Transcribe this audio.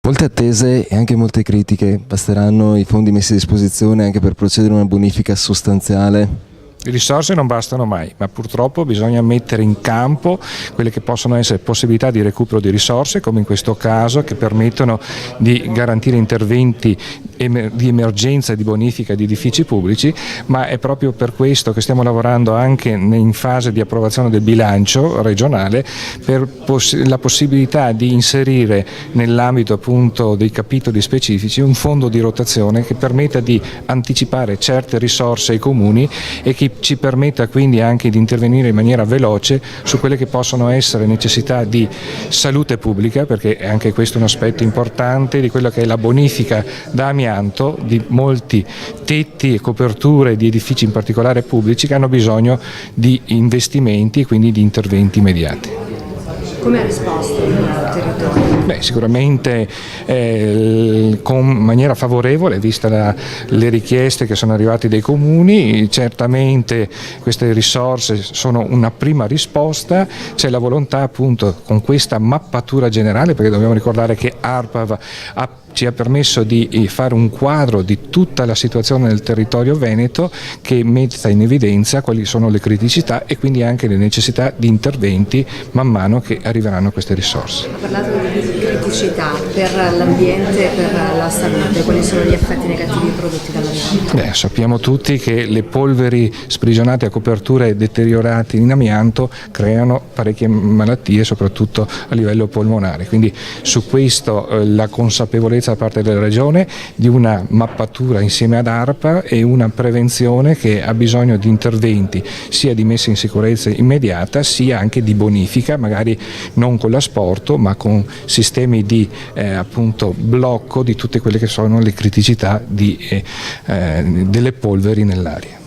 Molte attese e anche molte critiche, basteranno i fondi messi a disposizione anche per procedere a una bonifica sostanziale? Le risorse non bastano mai, ma purtroppo bisogna mettere in campo quelle che possono essere possibilità di recupero di risorse, come in questo caso, che permettono di garantire interventi di emergenza e di bonifica di edifici pubblici, ma è proprio per questo che stiamo lavorando anche in fase di approvazione del bilancio regionale per la possibilità di inserire nell'ambito appunto dei capitoli specifici un fondo di rotazione che permetta di anticipare certe risorse ai comuni e che ci permetta quindi anche di intervenire in maniera veloce su quelle che possono essere necessità di salute pubblica, perché è anche questo un aspetto importante di quello che è la bonifica da amianto di molti tetti e coperture di edifici in particolare pubblici che hanno bisogno di investimenti e quindi di interventi immediati. Come ha risposto il territorio? Sicuramente con maniera favorevole, vista le richieste che sono arrivate dai comuni. Certamente queste risorse sono una prima risposta, c'è la volontà appunto con questa mappatura generale, perché dobbiamo ricordare che ARPAV ci ha permesso di fare un quadro di tutta la situazione del territorio veneto che metta in evidenza quali sono le criticità e quindi anche le necessità di interventi man mano che arriveranno queste risorse. Ha parlato di criticità per l'ambiente e per la salute, quali sono gli effetti negativi prodotti dall'amianto? Sappiamo tutti che le polveri sprigionate a coperture deteriorate in amianto creano parecchie malattie, soprattutto a livello polmonare, quindi su questo la consapevolezza da parte della Regione di una mappatura insieme ad ARPA e una prevenzione che ha bisogno di interventi sia di messa in sicurezza immediata sia anche di bonifica, magari non con l'asporto ma con sistemi di appunto blocco di tutte quelle che sono le criticità delle polveri nell'aria.